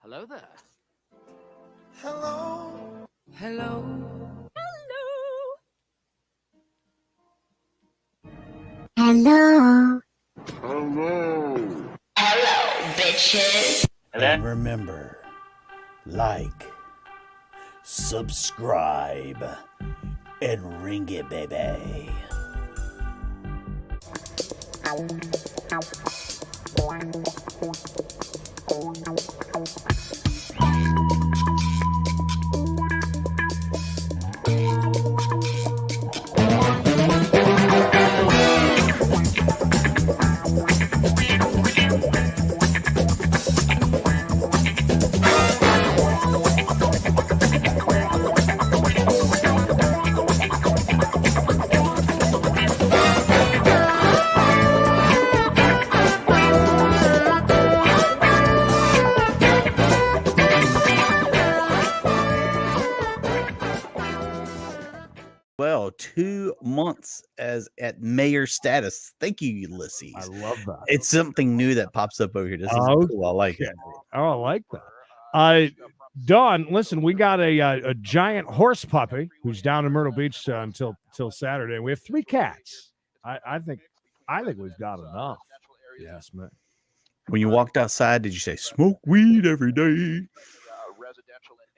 Hello there. Hello. Hello. Hello. Hello. Hello, bitches. And remember, like, subscribe, and ring it, baby. Well, 2 months as at mayor status. Thank you, Ulysses. I love that. It's something new that pops up over here. This is cool. I like it. Oh, I like that. Dawn, listen, we got a giant horse puppy who's down in Myrtle Beach until Saturday. We have 3 cats. I think we've got enough. Yes, man. When you walked outside, did you say smoke weed every day?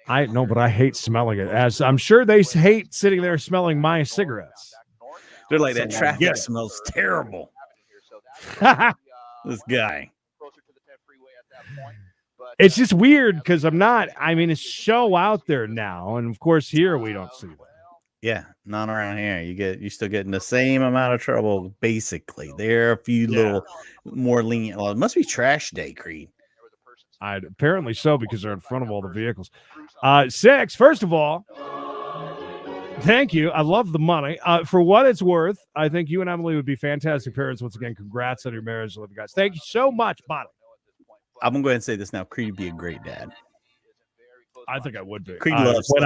I know, but I hate smelling it. As I'm sure they hate sitting there smelling my cigarettes. They're like, that traffic smells terrible. This guy. It's just weird because it's so out there now. And of course, here we don't see that. Yeah, not around here. You're still getting the same amount of trouble, basically. There are a few little more lenient. Well, it must be trash day, Creed. Apparently so, because they're in front of all the vehicles. 6, first of all, thank you. I love the money. For what it's worth, I think you and Emily would be fantastic parents. Once again, congrats on your marriage. Love you guys. Thank you so much, Bonnie. I'm going to go ahead and say this now. Creed would be a great dad. I think I would be. Creed loves when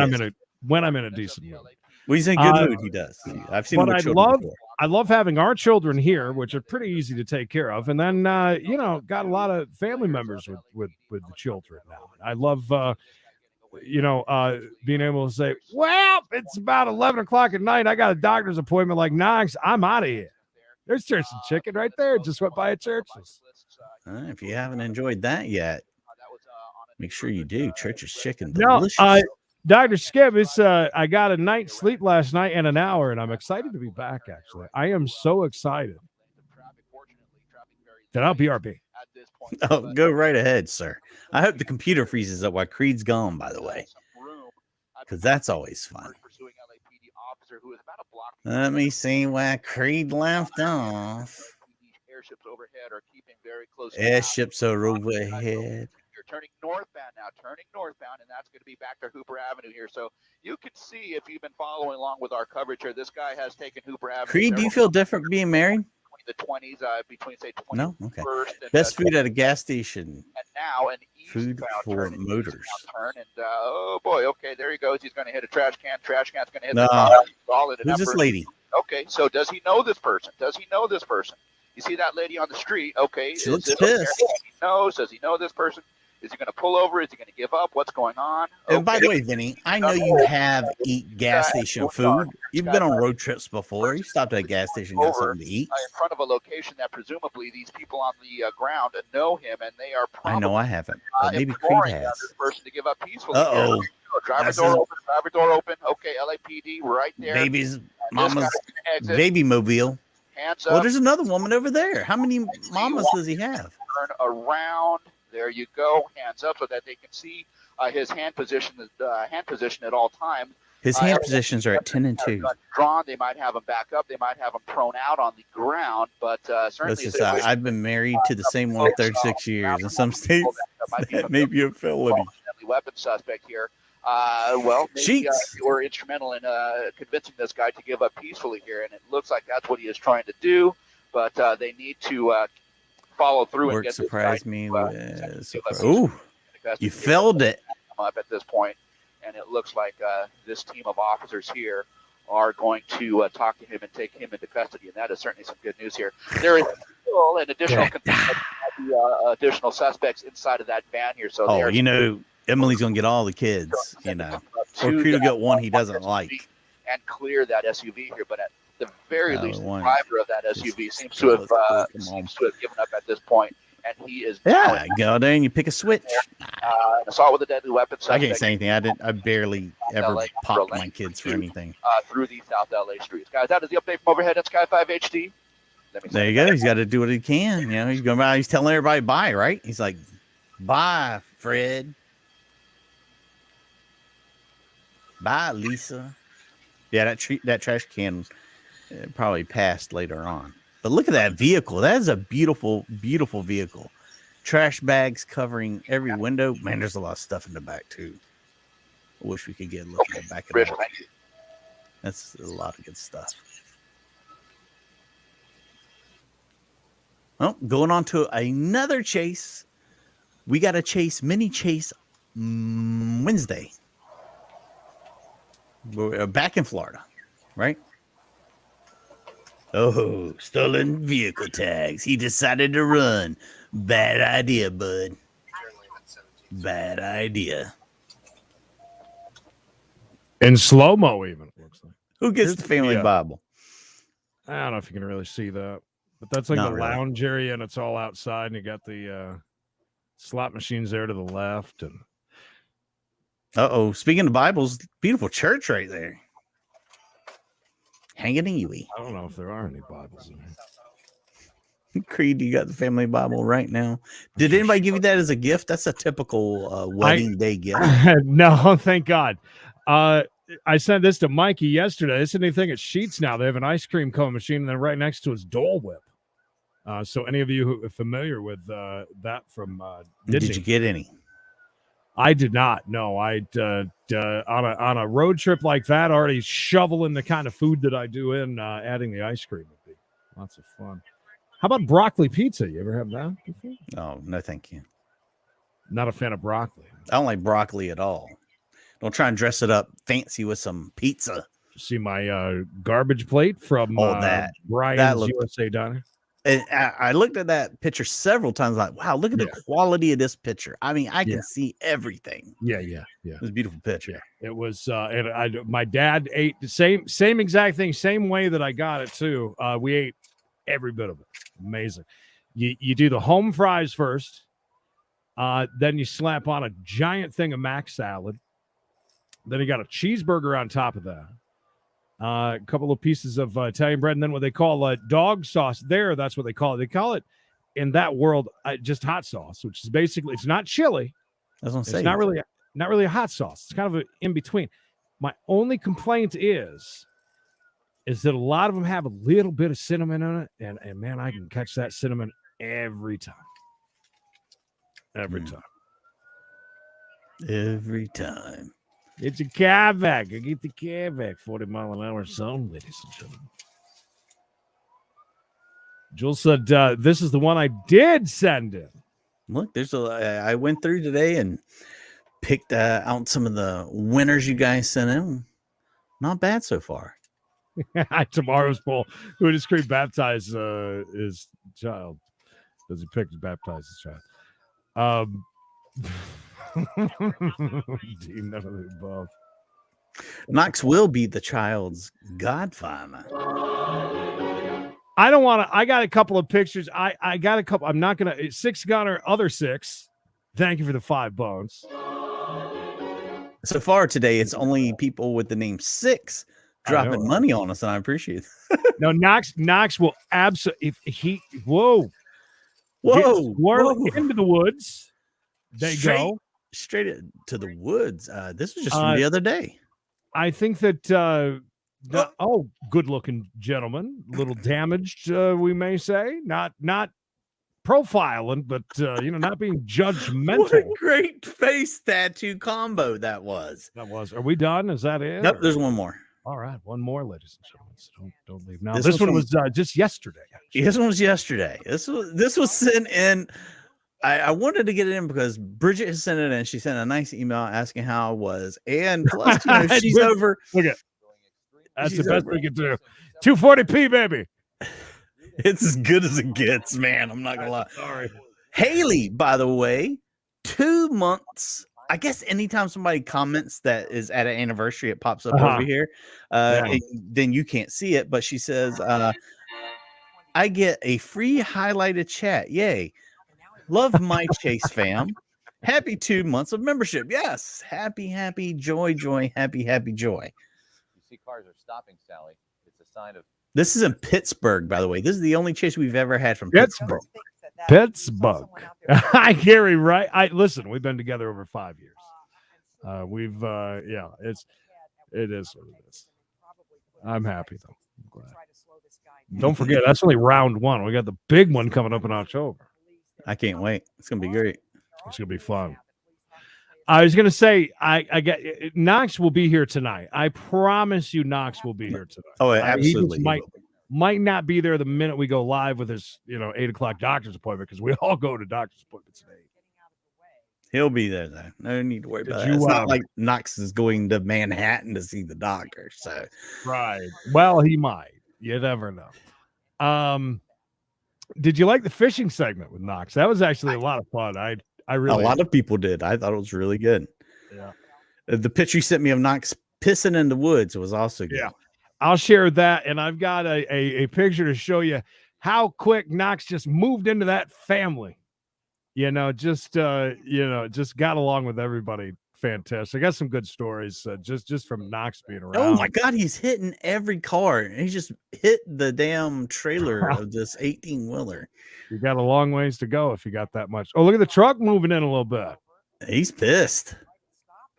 I'm in a decent mood. When he's in good mood, he does. I've seen him with children before. I love having our children here, which are pretty easy to take care of. And then, got a lot of family members with the children now. I love, being able to say, well, it's about 11 o'clock at night. I got a doctor's appointment like Knox. I'm out of here. There's Church and Chicken right there. Just went by a Church's. If you haven't enjoyed that yet, make sure you do. Church's Chicken. Delicious. No, Dr. Skip, I got a night's sleep last night and an hour, and I'm excited to be back, actually. I am so excited. Then I'll BRB. Oh, go right ahead, sir. I hope the computer freezes up while Creed's gone, by the way, because that's always fun. Let me see where Creed left off. Airships are overhead. Turning northbound, and that's going to be back to Hooper Avenue here. So you can see, if you've been following along with our coverage here, this guy has taken Hooper Avenue. Creed, do you feel different being married? The 20s, between say 20. No, okay. Best food at a gas station. And now an food for motors. Turn and oh boy, okay, there he goes. He's going to hit a trash can. Trash can's going to hit the car. Who's this lady? Okay, so does he know this person? You see that lady on the street? Okay, she looks pissed. Does he know this person? Is he going to pull over? Is he going to give up? What's going on? Okay. And by the way, Vinny, I know you have eat gas station food. You've been on road trips before. You stopped at a gas station and got something to eat. In front of a location that presumably these people on the ground know him, and they are probably, I know I haven't, but maybe Creed has. This person to give up peacefully. Uh-oh. Driver door open. Okay, LAPD right there. Baby's mama's baby mobile. Hands up. Well, there's another woman over there. How many mamas does he have? Turn around. There you go. Hands up so that they can see his hand position at all times. His hand positions are at 10 and 2. Drawn. They might have him back up. They might have him prone out on the ground. But certainly, I've been married to the same one 36 years. In some states, that may be a felony. Weapon suspect here. Maybe you were instrumental in convincing this guy to give up peacefully here, and it looks like that's what he is trying to do. But they need to follow through and get surprised me with you filled it up at this point, and it looks like this team of officers here are going to talk to him and take him into custody, and that is certainly some good news here. There is still an additional additional suspects inside of that van here. So Emily's gonna get all the kids, or Creed will get one he doesn't like, and clear that SUV here. But at the very least, the driver of that SUV seems to have given up at this point, and he is go there and you pick a switch. Assault with a deadly weapon. I can't say anything. I barely ever popped my kids for anything. Through the South LA streets, guys. That is the update from overhead at Sky 5 HD. There you go. He's got to do what he can. He's going by. He's telling everybody bye, right? He's like, bye, Fred. Bye, Lisa. Yeah, that trash can probably passed later on. But look at that vehicle. That is a beautiful, beautiful vehicle. Trash bags covering every window. Man, there's a lot of stuff in the back too. I wish we could get a look at the back of that. That's a lot of good stuff. Well, going on to another chase. We got a mini chase Wednesday. We're back in Florida, right? Oh, stolen vehicle tags. He decided to run. Bad idea, bud. Bad idea. In slow-mo, even. Looks like. Who gets the family Bible? I don't know if you can really see that. But that's like lounge area, and it's all outside, and you got the slot machines there to the left. And speaking of Bibles, beautiful church right there. Hanging Ewee. I don't know if there are any Bibles in here. Creed, you got the family Bible right now. Did anybody give you that as a gift? That's a typical wedding day gift. No, thank God. I sent this to Mikey yesterday. This is anything at Sheets now. They have an ice cream cone machine, and then right next to it's Dole Whip. So any of you who are familiar with that from did you get any? I did not. No, on a road trip like that, already shoveling the kind of food that I do in, adding the ice cream would be lots of fun. How about broccoli pizza? You ever have that before? Oh, no, thank you. Not a fan of broccoli. I don't like broccoli at all. Don't try and dress it up fancy with some pizza. See my garbage plate from Brian's USA Diner. And I looked at that picture several times. Like, wow, look at the quality of this picture. I mean, I can see everything. Yeah. It was a beautiful picture. Yeah. It was, and my dad ate the same exact thing, same way that I got it too. We ate every bit of it. Amazing. You do the home fries first. Then you slap on a giant thing of mac salad. Then you got a cheeseburger on top of that. A couple of pieces of Italian bread, and then what they call dog sauce there. That's what they call it. They call it in that world just hot sauce, which is basically, it's not chili. It's not really a hot sauce. It's kind of in between. My only complaint is that a lot of them have a little bit of cinnamon in it, and man, I can catch that cinnamon every time. Every time. It's a Cadillac. I get the Cadillac, 40-mile-an-hour zone, ladies and gentlemen. Jules said, this is the one I did send in. Look, I went through today and picked out some of the winners you guys sent in. Not bad so far. Tomorrow's poll. Who does Creed baptize his child? Does he pick to baptize his child? None of the above. Knox will be the child's godfather. I don't want to. I got a couple of pictures. I got a couple. I'm not going to. 6 gunner, other 6. Thank you for the 5 bones. So far today, it's only people with the name 6 dropping money on us, and I appreciate it. No, Knox will absolutely. If he whoa into the woods. They go straight to the woods. This was just from the other day. I think that good-looking gentleman, a little damaged, we may say, not profiling, but not being judgmental. What a great face tattoo combo that was. Are we done? Is that it? Nope, there's one more. All right, one more, ladies and gentlemen. So don't leave now. This one was just yesterday. Actually. This one was yesterday. This was sent in. I wanted to get it in because Bridget has sent it in. She sent a nice email asking how I was, and plus, she's over. Look at That's She's the best over we can do. 240p, baby. It's as good as it gets, man. I'm not gonna lie. Sorry. Haley, by the way, 2 months. I guess anytime somebody comments that is at an anniversary, it pops up over here. Then you can't see it, but she says, I get a free highlighted chat. Yay. Love my Chase fam. Happy 2 months of membership. Yes. Happy, happy, joy, joy, happy, happy, joy. You see cars are stopping, Sally. It's a sign of. This is in Pittsburgh, by the way. This is the only chase we've ever had from Pittsburgh. Pittsburgh. Hi, Gary, right? Listen, we've been together over 5 years. It is what it is. I'm happy, though. I'm glad. Don't forget, that's only round one. We got the big one coming up in October. I can't wait. It's going to be great. It's going to be fun. I was going to say, I get Knox will be here tonight. I promise you, Knox will be here tonight. Oh, absolutely. He might not be there the minute we go live with his 8 o'clock doctor's appointment, because we all go to doctor's appointments at 8. He'll be there, though. No need to worry about that. It's not like Knox is going to Manhattan to see the doctor. So right. Well, he might. You never know. Did you like the fishing segment with Knox? That was actually a lot of fun. I really a lot of people did. I thought it was really good. Yeah. The picture you sent me of Knox pissing in the woods was also good. Yeah. I'll share that, and I've got a picture to show you how quick Knox just moved into that family. Just got along with everybody. Fantastic. I got some good stories just from Knox being around. Oh my God, he's hitting every car. And he just hit the damn trailer of this 18-wheeler. You got a long ways to go if you got that much. Oh, look at the truck moving in a little bit. He's pissed.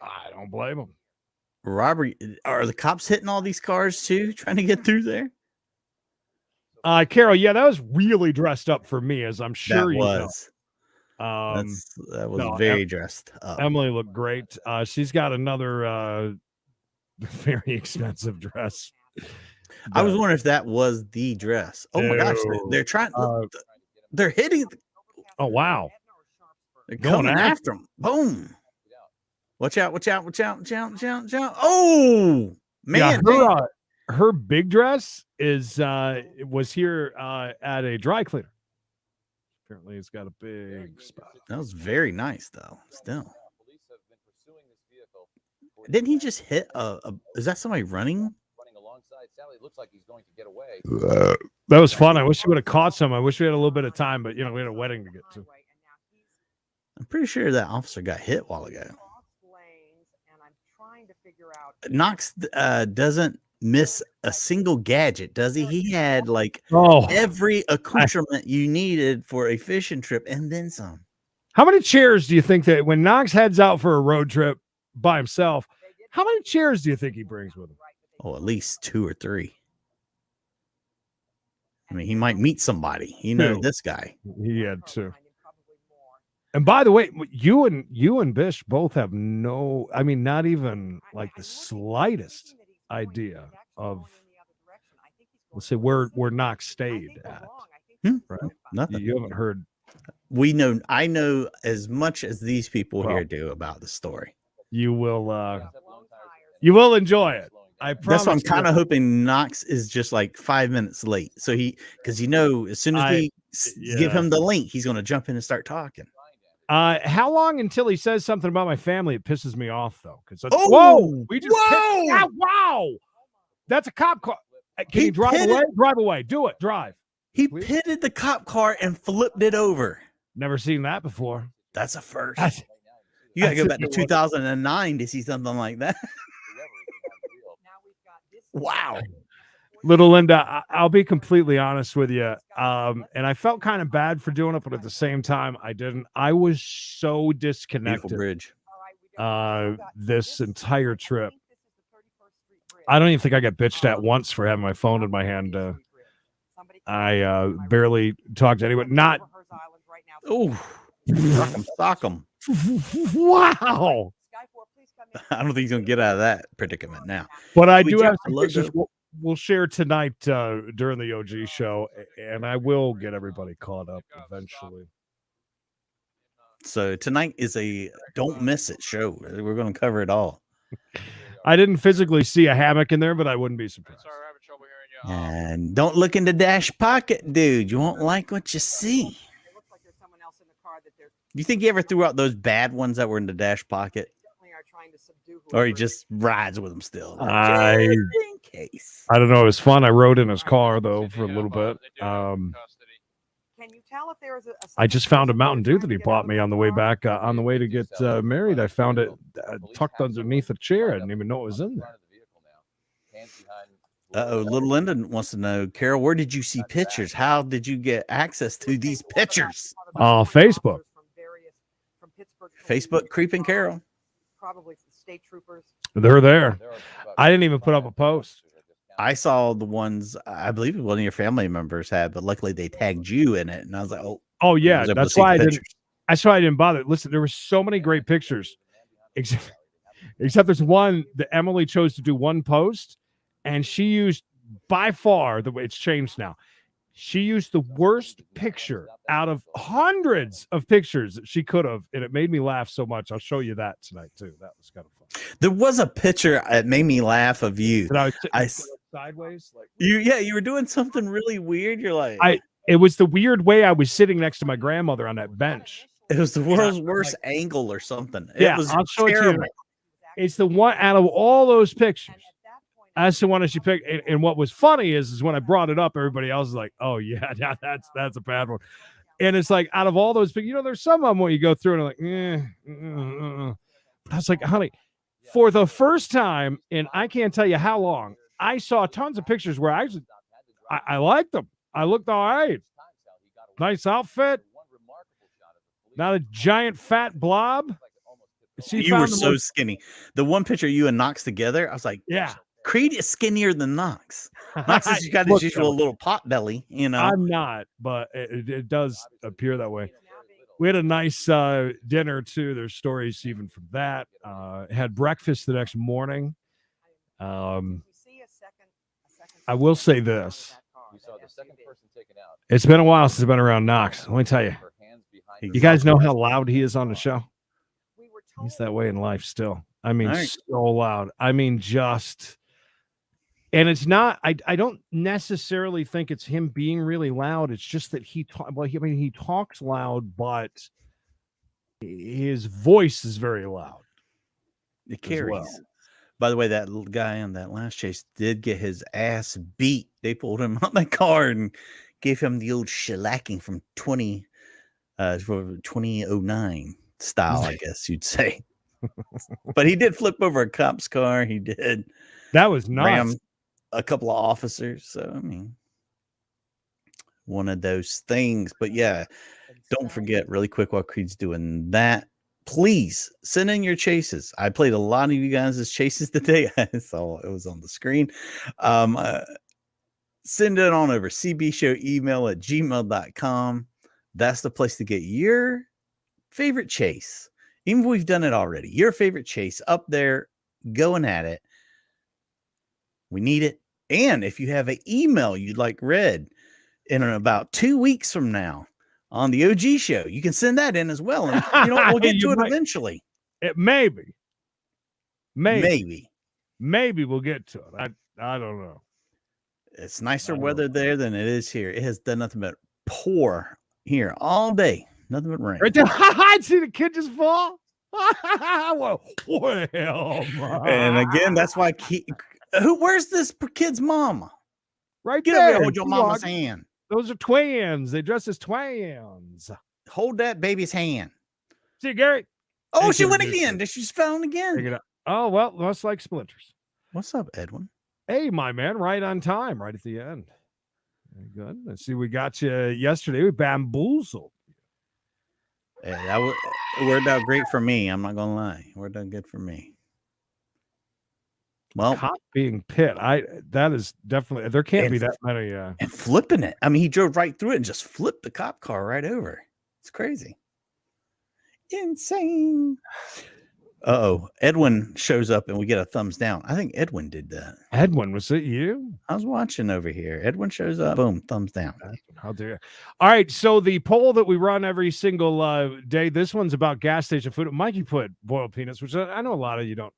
I don't blame him. Robbery. Are the cops hitting all these cars too, trying to get through there? Carol, yeah, that was really dressed up for me, as I'm sure you know. That was very dressed up. Emily looked great. She's got another very expensive dress. I was wondering if that was the dress. Oh my gosh, they're trying. They're hitting. Oh wow, they're coming after him. Boom! Watch out! Watch out! Watch out! Watch out! Watch out! Watch out! Oh man! Yeah, her big dress was here at a dry cleaner. Apparently, it's got a big spot. That was very nice, though. Still, didn't he just hit is that somebody running alongside Sally? Looks like he's going to get away. That was fun. I wish we would have caught some. I wish we had a little bit of time, but we had a wedding to get to. I'm pretty sure that officer got hit a while ago. Knox doesn't miss a single gadget, does he? He had every accoutrement you needed for a fishing trip and then some. How many chairs do you think that when Knox heads out for a road trip by himself, how many chairs do you think he brings with him? Oh, at least 2 or 3. I mean, he might meet somebody. This guy. He had 2. And by the way, you and Bish both have not even like the slightest idea of, let's say, where Knox stayed at. Right? Nothing. You haven't heard. I know as much as these people here do about the story. You will enjoy it. I promise. That's why I'm kind of hoping Knox is just like 5 minutes late. So because as soon as we give him the link, he's going to jump in and start talking. How long until he says something about my family? It pisses me off though. Whoa! Wow! That's a cop car. Can you drive away? Drive away. Do it. Drive. He pitted the cop car and flipped it over. Never seen that before. That's a first. You got to go back to 2009 to see something like that. Wow. Little Linda, I'll be completely honest with you. And I felt kind of bad for doing it, but at the same time, I didn't. I was so disconnected. Beautiful bridge. This entire trip. I don't even think I got bitched at once for having my phone in my hand. I barely talked to anyone. Not. Oh, sock him. Wow. I don't think he's gonna get out of that predicament now. But I do have some pictures we'll share tonight during the OG show, and I will get everybody caught up eventually. So tonight is a don't miss it show. We're going to cover it all. I didn't physically see a hammock in there, but I wouldn't be surprised. Sorry, we're having trouble hearing you. And don't look in the dash pocket, dude. You won't like what you see. It looks like there's someone else in the car that they're You think he ever threw out those bad ones that were in the dash pocket? definitely are trying to subdue. Or he just rides with them still? Just in case. I don't know. It was fun. I rode in his car though for a little bit. Can you tell if there was a I just found a Mountain Dew that he bought me on the way back, on the way to get married. I found it tucked underneath a chair. I didn't even know it was in there. Little Linda wants to know, Carol, where did you see pictures? How did you get access to these pictures? Facebook. Facebook creeping Carol. Probably state troopers. They're there. I didn't even put up a post. I saw the ones I believe one of your family members had, but luckily they tagged you in it, and I was like, oh yeah, I was able to that's see why I the didn't. pictures. That's why I didn't bother. Listen, there were so many great pictures, except there's one that Emily chose to do one post, and she used by far the way it's changed now. She used the worst picture out of hundreds of pictures that she could have, and it made me laugh so much. I'll show you that tonight too. That was kind of fun. There was a picture that made me laugh of you. That I was sideways, like you were doing something really weird. You're like, it was the weird way I was sitting next to my grandmother on that bench. it was the world's worst angle or something. Yeah, it was I'll show it to you. terrible. It's the one out of all those pictures. That's the one that she picked. And what was funny is when I brought it up, everybody else is like, "Oh yeah, that's a bad one." And it's like out of all those pictures, there's some of them where you go through and like, I was like, honey, for the first time, and I can't tell you how long, I saw tons of pictures where I liked them. I looked all right. Nice outfit. Not a giant fat blob. You were so skinny. The one picture you and Knox together, I was like, yeah. Creed is skinnier than Knox. Knox has got his usual little pot belly, I'm not, but it does appear that way. We had a nice dinner too. There's stories even from that. Had breakfast the next morning. I will say this. It's been a while since I've been around Knox. Let me tell you. You guys know how loud he is on the show? He's that way in life still. I mean, so loud. I mean, and it's not, I don't necessarily think it's him being really loud. It's just that he talks loud, but his voice is very loud. It carries. By the way, that little guy on that last chase did get his ass beat. They pulled him out of the car and gave him the old shellacking from 2009 style, I guess you'd say. But he did flip over a cop's car. He did. That was nice. A couple of officers. So, I mean, one of those things. But yeah, don't forget really quick while Creed's doing that. Please send in your chases. I played a lot of you guys' chases today. I saw it was on the screen. Send it on over. cbshowemail@gmail.com. That's the place to get your favorite chase. Even if we've done it already, your favorite chase up there, going at it. We need it. And if you have an email you'd like read in about 2 weeks from now on the OG show, you can send that in as well. And we'll get to it eventually. Maybe we'll get to it. I don't know. It's nicer weather there than it is here. It has done nothing but pour here all day. Nothing but rain. Right there. I see the kid just fall. Well, and again, that's why where's this kid's mama? Right Get there. over here, hold your mama's hand. Those are twins. They dress as twins. Hold that baby's hand. See, Gary. Oh, she went again. She's found again. Oh, well, that's like splinters. What's up, Edwin? Hey, my man, right on time, right at the end. Very good. Let's see, we got you yesterday. We bamboozled. Hey, that worked out great for me. I'm not gonna lie. Worked out good for me. Well, cop being pit. That is definitely there can't be that many. And flipping it. I mean, he drove right through it and just flipped the cop car right over. It's crazy. Insane. Edwin shows up and we get a thumbs down. I think Edwin did that. Edwin, was it you? I was watching over here. Edwin shows up. Boom, thumbs down. How dare you? All right. So the poll that we run every single day, this one's about gas station food. Mikey put boiled peanuts, which I know a lot of you don't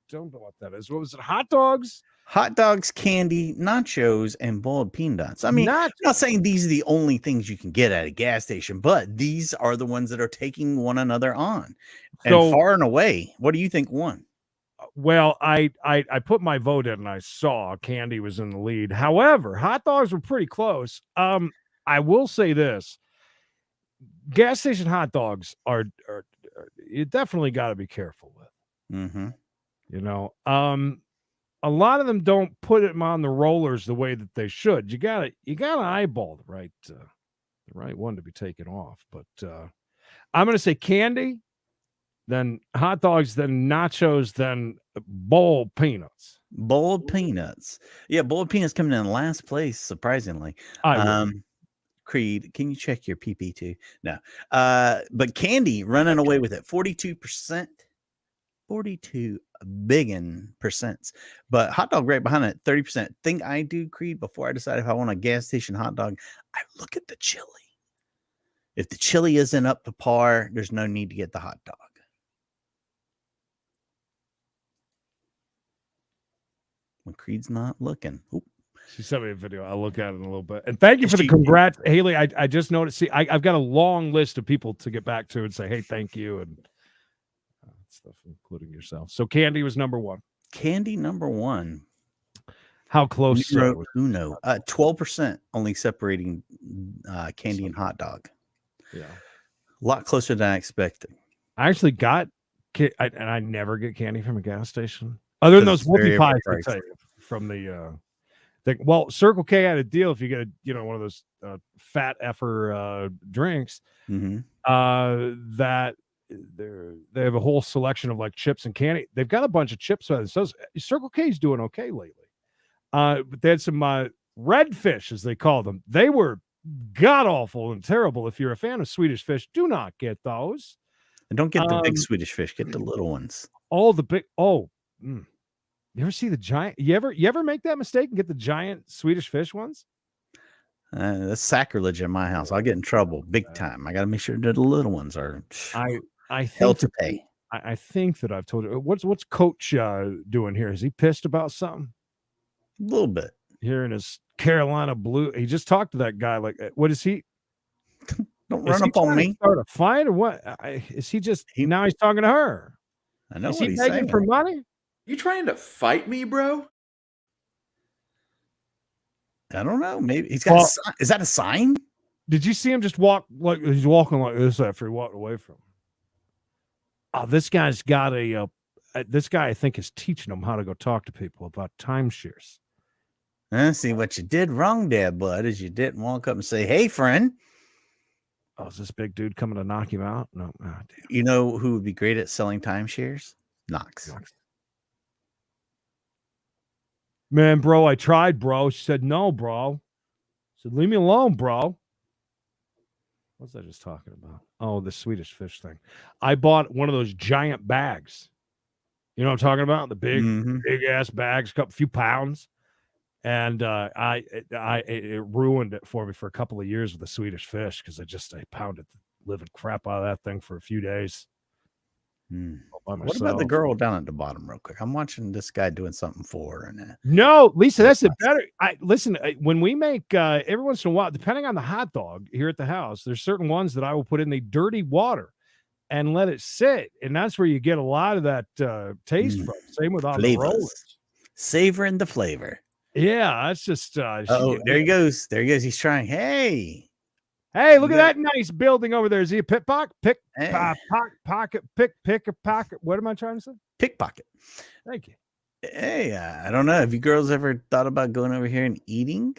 don't know what that is. What was it? Hot dogs? Hot dogs, candy, nachos, and boiled peanuts. I mean, I'm not saying these are the only things you can get at a gas station, but these are the ones that are taking one another on. So, and far and away, what do you think won? Well, I put my vote in and I saw candy was in the lead. However, hot dogs were pretty close. I will say this. Gas station hot dogs are you definitely got to be careful with. Mm-hmm. You know, a lot of them don't put them on the rollers the way that they should. You gotta eyeball the right one to be taken off. But I'm gonna say candy, then hot dogs, then nachos, then boiled peanuts. Boiled peanuts. Yeah, boiled peanuts coming in last place, surprisingly. Creed, can you check your PP too? No. But candy running away with it. 42%. 42 biggin percents. But hot dog right behind it, 30%. Thing I do, Creed, before I decide if I want a gas station hot dog, I look at the chili. If the chili isn't up to par, there's no need to get the hot dog. When Creed's not looking. Oop. She sent me a video. I'll look at it in a little bit. And thank you for the congrats, Haley. I just noticed. See, I've got a long list of people to get back to and say, hey, thank you, and stuff, including yourself. So candy was number one. Candy number one. How close? Uno. 12% only separating candy and hot dog. Yeah, a lot closer than I expected. I actually got, and I never get candy from a gas station, other than those whoopie pies from the. Well, Circle K had a deal if you get one of those fat effer drinks, that they have a whole selection of like chips and candy. They've got a bunch of chips. So Circle K's doing okay lately. But they had some redfish, as they call them. They were god awful and terrible. If you're a fan of Swedish fish, do not get those. And don't get the big Swedish fish. Get the little ones. Oh, the big. Oh. You ever see the giant? You ever make that mistake and get the giant Swedish fish ones? That's sacrilege in my house. I'll get in trouble big time. I got to make sure that the little ones are. I hell to pay. I think that I've told you. What's Coach doing here? Is he pissed about something? A little bit. Here in his Carolina blue, he just talked to that guy. Like, what is he? Don't run up on me. Start a fight or what? Is he just? Now he's talking to her. I know. Is he begging for money? You trying to fight me, bro? I don't know. Maybe he's got. Is that a sign? Did you see him just walk like he's walking like this after he walked away from him? Oh, this guy's got this guy I think is teaching him how to go talk to people about timeshares. I see what you did wrong there, bud, is you didn't walk up and say, "Hey, friend." Oh, is this big dude coming to knock him out? No. Oh, damn. You know who would be great at selling timeshares? Knox. Man, bro, I tried, bro. She said, no, bro. I said, leave me alone, bro. What's I just talking about? Oh, the Swedish fish thing. I bought one of those giant bags. You know what I'm talking about? The big ass bags, a few pounds. And it ruined it for me for a couple of years with the Swedish fish because I pounded the living crap out of that thing for a few days. What about the girl down at the bottom, real quick? I'm watching this guy doing something for her. And no, Lisa, that's it. Better. Listen. When we make every once in a while, depending on the hot dog here at the house, there's certain ones that I will put in the dirty water and let it sit, and that's where you get a lot of that taste from. Same with on the rollers, savoring the flavor. Yeah, that's just. Oh, there he goes. There he goes. He's trying. Hey, look at that nice building over there. Is he a pickpocket? Pickpocket. What am I trying to say? Pickpocket. Thank you. Hey, I don't know. Have you girls ever thought about going over here and eating?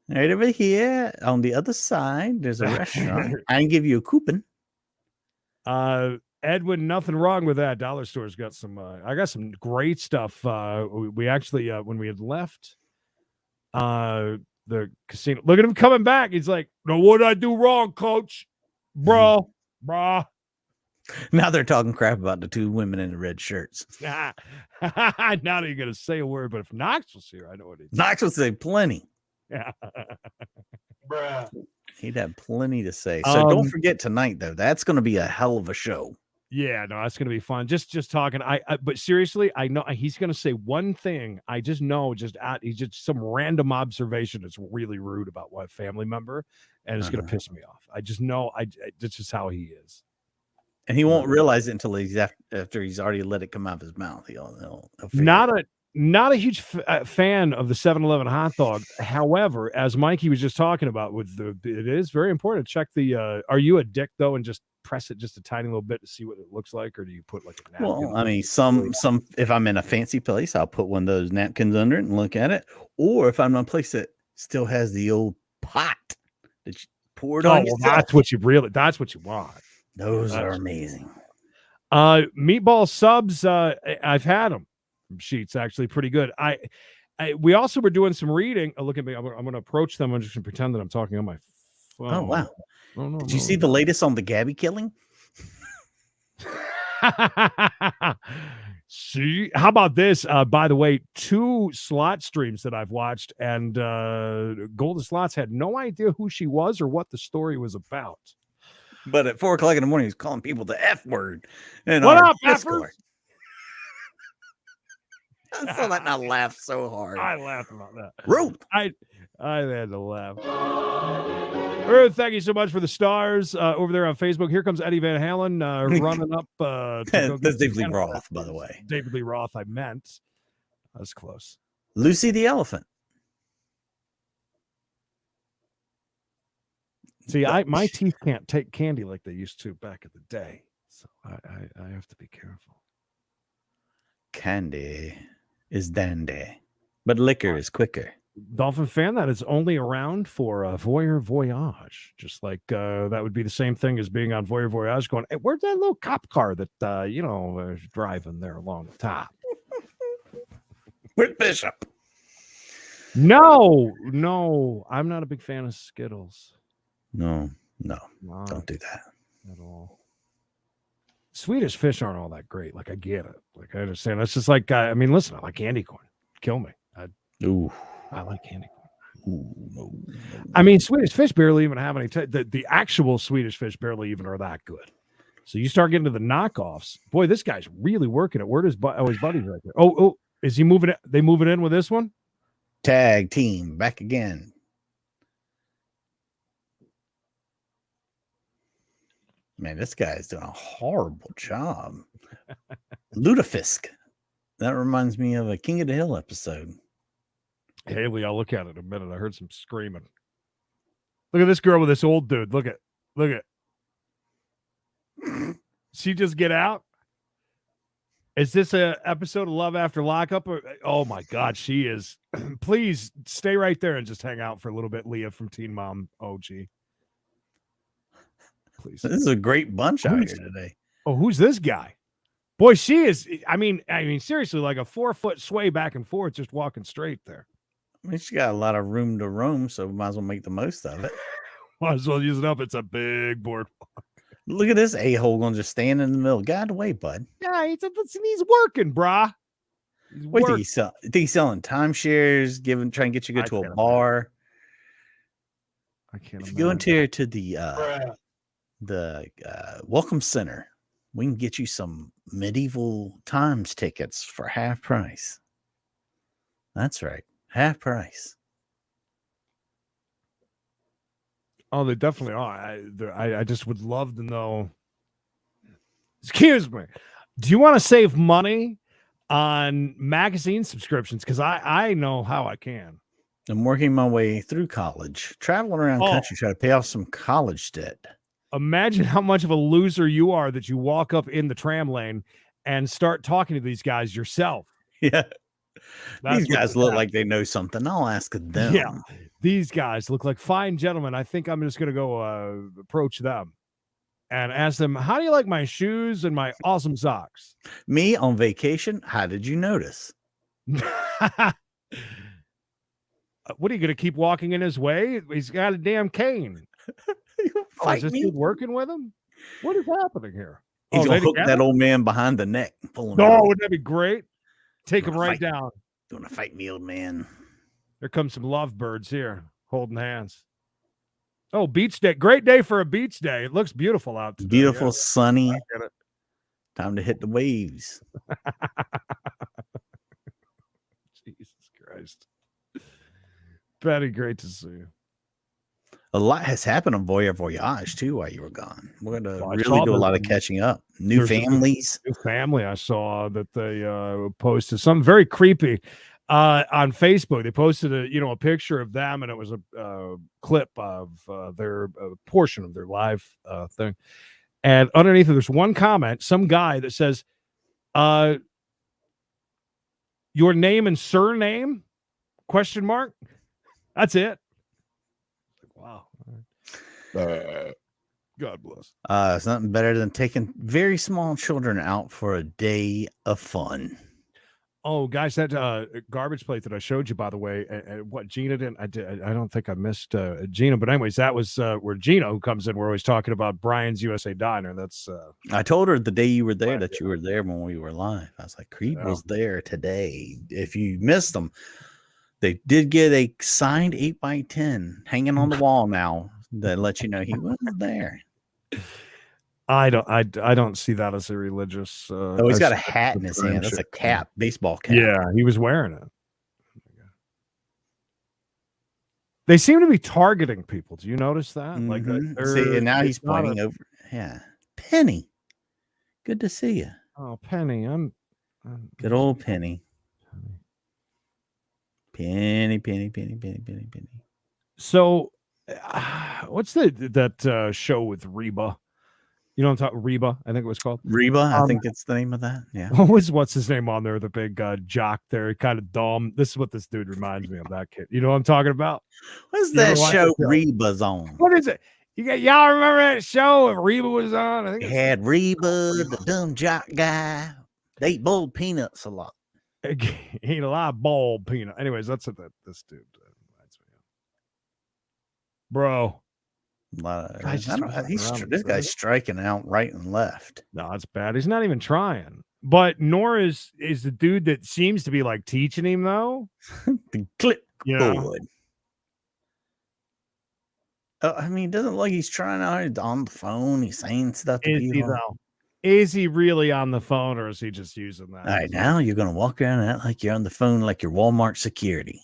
Right over here on the other side, there's a restaurant. I can give you a coupon. Edwin, nothing wrong with that. Dollar Store's got some. I got some great stuff. We actually, when we had left, the casino. Look at him coming back. He's like, no, what did I do wrong, coach? Bro. Now they're talking crap about the two women in the red shirts. Now that you're going to say a word, but if Knox was here, I know what he'd say. Knox would say plenty. Yeah. He'd have plenty to say. So don't forget tonight, though. That's going to be a hell of a show. Yeah, no, that's gonna be fun. Just talking. But seriously, I know he's gonna say one thing. I just know, he's just some random observation that's really rude about what family member, and it's gonna piss me off. I just know. That's just how he is. And he won't realize it until he's after he's already let it come out of his mouth. He'll Not a huge fan of the 7-Eleven hot dog. However, as Mikey was just talking about, it is very important to check the. Are you a dick though, and just press it just a tiny little bit to see what it looks like, or do you put like a napkin? Well, I mean, some if I'm in a fancy place, I'll put one of those napkins under it and look at it. Or if I'm in a place that still has the old pot that you pour it on. Well, that's what you want. Those are amazing. Meatball subs. I've had them. Sheets actually pretty good. We also were doing some reading. Look at me. I'm going to approach them. I'm just going to pretend that I'm talking on my phone. Oh wow! Did you see the latest on the Gabby killing? See, how about this? By the way, 2 slot streams that I've watched, and Golden Slots had no idea who she was or what the story was about. But at 4:00 in the morning, he's calling people the F word. And what up, Discord? I saw that and I laughed so hard. I laughed about that. Rope. I had to laugh. Thank you so much for the stars over there on Facebook. Here comes Eddie Van Halen running up. That's David Lee Roth, by the way. David Lee Roth, I meant. That's close. Lucy the elephant. See, my teeth can't take candy like they used to back in the day, so I have to be careful. Candy is dandy, but liquor is quicker. Dolphin fan, that is only around for Voyeur Voyage. Just like that would be the same thing as being on Voyeur Voyage going, hey, where's that little cop car that, is driving there along the top? With Bishop. No, I'm not a big fan of Skittles. No, don't do that at all. Swedish fish aren't all that great. Like, I get it. Like, I understand. That's just like, listen, I like candy corn. Kill me. I like candy corn. No. I mean, Swedish fish barely even have any. The actual Swedish fish barely even are that good. So you start getting to the knockoffs. Boy, this guy's really working it. Where does his buddy's right there? Oh, is he moving it? They moving in with this one? Tag team back again. Man, this guy is doing a horrible job. Lutefisk. That reminds me of a King of the Hill episode. Haley, I'll look at it in a minute. I heard some screaming. Look at this girl with this old dude. Look at. She just get out? Is this a episode of Love After Lockup? Oh my God, she is. Please stay right there and just hang out for a little bit, Leah from Teen Mom OG. Please. This is a great bunch out here today. Oh, who's this guy? Boy, she is. I mean, seriously, like a 4-foot sway back and forth, just walking straight there. I mean, she got a lot of room to roam, so might as well make the most of it. Might as well use it up. It's a big boardwalk. Look at this a-hole going to just stand in the middle. Get out of the way, bud. Yeah, he's working, brah. What did he sell? Think he's selling timeshares, trying to get you to go to a bar? I can't imagine. If you go into the Welcome Center, we can get you some medieval times tickets for half price. That's right. Half price. Oh, they definitely are. I just would love to know. Excuse me. Do you want to save money on magazine subscriptions? Because I know how I can. I'm working my way through college, traveling around the country, trying to pay off some college debt. Imagine how much of a loser you are that you walk up in the tram lane and start talking to these guys yourself. Yeah. These guys look like they know something. I'll ask them. Yeah. These guys look like fine gentlemen. I think I'm just going to go approach them and ask them, how do you like my shoes and my awesome socks? Me on vacation? How did you notice? What are you going to keep walking in his way? He's got a damn cane. Is this dude working with him? What is happening here? He's going to hook that old man behind the neck. Wouldn't that be great? Take him right down. You want to fight me, old man? There comes some lovebirds here, holding hands. Oh, beach day. Great day for a beach day. It looks beautiful out today. Beautiful, sunny. Time to hit the waves. Jesus Christ. Betty, great to see you. A lot has happened on Voyage too while you were gone. We're going to Well, I really saw do a that lot of catching up. New there's a families. new family I saw that they posted something very creepy on Facebook. They posted a picture of them, and it was a clip of their portion of their live thing. And underneath it, there's one comment, some guy that says, "Your name and surname?" ? That's it. Wow. God bless. It's nothing better than taking very small children out for a day of fun. Oh, guys, that garbage plate that I showed you, by the way, what Gina didn't, I don't think I missed Gina, but anyways, that was where Gina, who comes in, we're always talking about Brian's USA Diner. That's I told her the day you were there that you were there when we were live. I was like, Creed was there today. If you missed them, they did get a signed 8x10 hanging on the wall now that lets you know he was there. I don't see that as a religious. Oh, he's got a hat in his hand. That's a cap, baseball cap. Yeah, he was wearing it. They seem to be targeting people. Do you notice that? Mm-hmm. Like, see, and now he's pointing over. Yeah, Penny. Good to see you. Oh, Penny, I'm good old Penny. Penny. So, what's that show with Reba? You know what I'm talking? Reba, I think it was called. Reba, I think it's the name of that. Yeah. What's his name on there? The big jock there, kind of dumb. This is what this dude reminds me of. That kid. You know what I'm talking about? What's that show Reba's on? What is it? Y'all remember that show that Reba was on? I think it had Reba, the dumb jock guy. They eat boiled peanuts a lot. Eat a lot of boiled peanut. Anyways, that's what this dude reminds me of. Bro. This guy's striking out right and left. No, it's bad. He's not even trying. But nor is the dude that seems to be like teaching him though. The clipboard. I mean, it doesn't look like he's trying out on the phone. He's saying stuff to people. Is he really on the phone, or is he just using that? All right, now you're gonna walk around and act like you're on the phone, like you're Walmart security.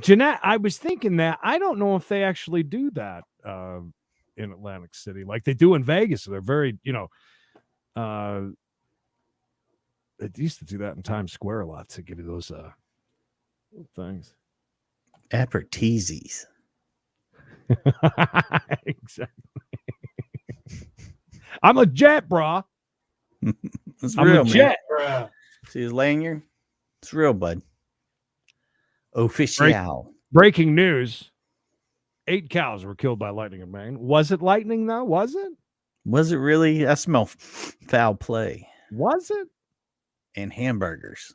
Jeanette, I was thinking that I don't know if they actually do that in Atlantic City like they do in Vegas. They're very, they used to do that in Times Square a lot to give you those things. Appertizes. Exactly. I'm a jet, brah. It's I'm real, a jet, brah. See his lanyard? It's real, bud. Official. Breaking news. 8 cows were killed by lightning in Maine. Was it lightning, though? Was it? Was it really? I smell foul play. Was it? And hamburgers.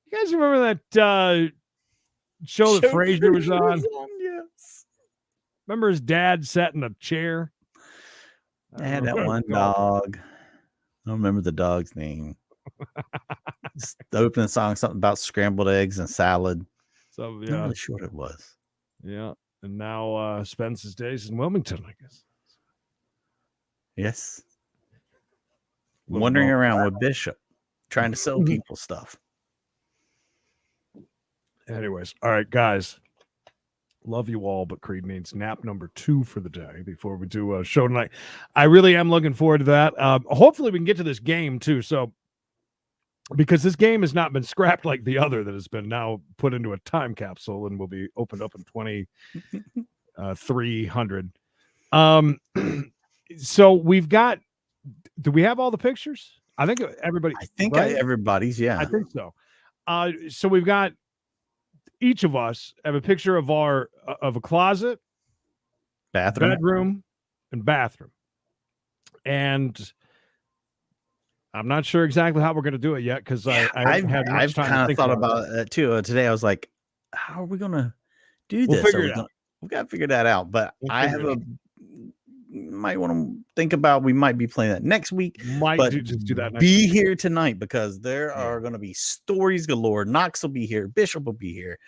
You guys remember that show that Frazier was on? Yes. Remember his dad sat in a chair? I had that one dog. I don't remember the dog's name. The opening song, something about scrambled eggs and salad. So yeah, I'm really sure it was. Yeah, and now spends his days in Wilmington, I guess. Yes. Wandering around with Bishop, trying to sell people stuff. Anyways, all right, guys. Love you all, but Creed needs nap number 2 for the day before we do a show tonight. I really am looking forward to that. Hopefully we can get to this game too. So, because this game has not been scrapped like the other that has been now put into a time capsule and will be opened up in 2300. So we've got, do we have all the pictures? I think everybody. I think right? Everybody's, yeah. I think so. So we've got, each of us have a picture of a closet, bedroom, and bathroom. And I'm not sure exactly how we're going to do it yet because I've kind of thought about it too. Today I was like, how are we going to do this? We've got to figure that out. But might want to think about, we might be playing that next week. Just do that next week. Here tonight because there are going to be stories galore. Knox will be here. Bishop will be here.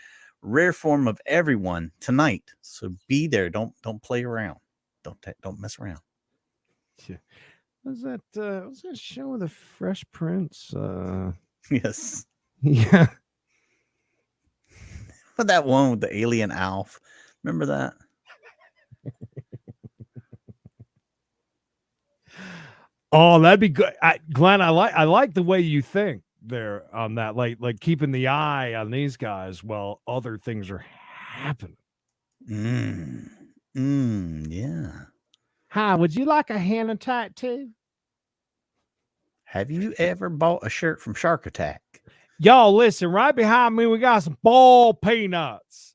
Rare form of everyone tonight. So be there. Don't play around. Don't mess around. Was that show of the Fresh Prince? Yes. Yeah. But that one with the alien Alf. Remember that? Oh, that'd be good. Glenn, I like the way you think there on that. Like keeping the eye on these guys while other things are happening. Yeah. Hi, would you like a hand tight too? Have you ever bought a shirt from Shark Attack? Y'all, listen, right behind me, we got some ball peanuts.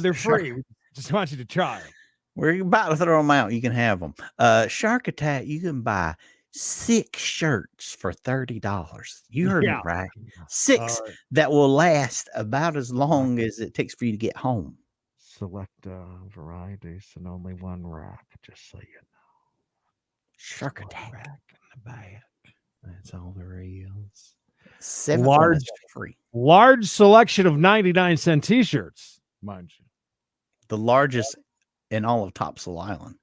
They're free. Just want you to try them. We're about to throw them out. You can have them. Shark Attack, you can buy 6 shirts for $30. You heard me right. 6 that will last about as long as it takes for you to get home. Select varieties and only one rack, just so you know. Shark Attack. Rack in the back. That's all there is. 7 large free. Large selection of 99-cent t-shirts, mind you. The largest in all of Topsail Island.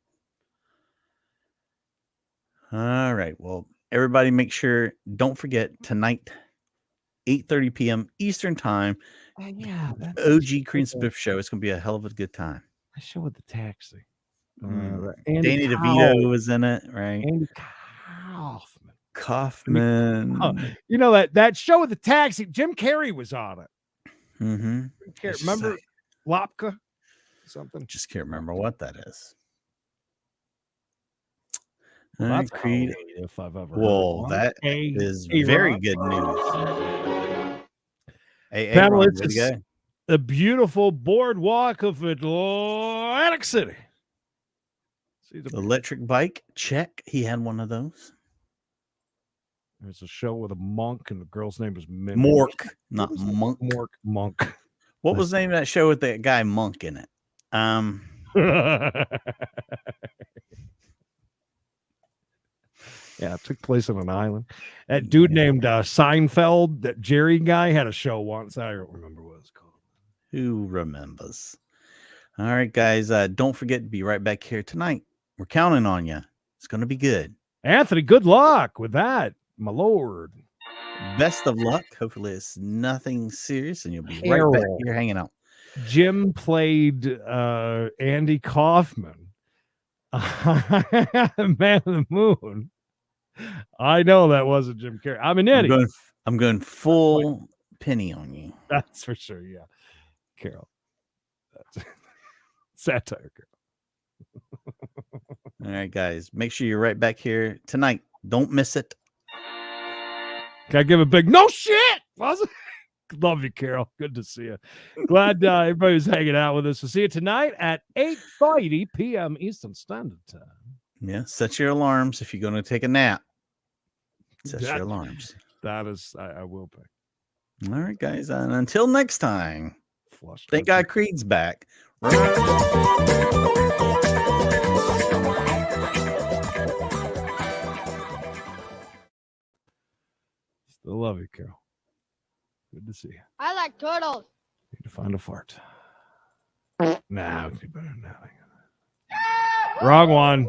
All right. Well, everybody make sure, don't forget tonight, 8:30 p.m. Eastern time. Yeah. OG Creedence Biff show. It's going to be a hell of a good time. I show with the taxi. Danny DeVito was in it, right? Andy Kaufman. You know that show with the taxi, Jim Carrey was on it. Mm-hmm. Remember Lopka? Something. Just can't remember what that is. Well, that's Creed. If I've ever Well, that is very good news. Hey, panelists, the beautiful boardwalk of Atlantic City. See the electric bike. Check. He had one of those. There's a show with a monk, and the girl's name was Minnie. Mork, not Monk. Monk. What was the name of that show with that guy Monk in it? Yeah, it took place on an island. That dude named Seinfeld, that Jerry guy, had a show once. I don't remember what it's called. Who remembers? All right, guys. Don't forget to be right back here tonight. We're counting on you. It's going to be good. Anthony, good luck with that, my lord. Best of luck. Hopefully it's nothing serious and you'll be right back here hanging out. Jim played Andy Kaufman. Man of the Moon. I know that wasn't Jim Carrey. I'm an idiot. I'm going full penny on you. That's for sure. Yeah. Carol. That's satire, Carol. All right, guys. Make sure you're right back here tonight. Don't miss it. Can I give a big no shit? Love you, Carol. Good to see you. Glad everybody was hanging out with us. We'll see you tonight at 8:30 p.m. Eastern Standard Time. Yeah, set your alarms if you're going to take a nap. Set your alarms. That is, I will pay. All right, guys. And until next time, thank God Creed's back. Still love you, Carol. Good to see you. I like turtles. Need to find a fart. Nah, it'd be better than that. Wrong one.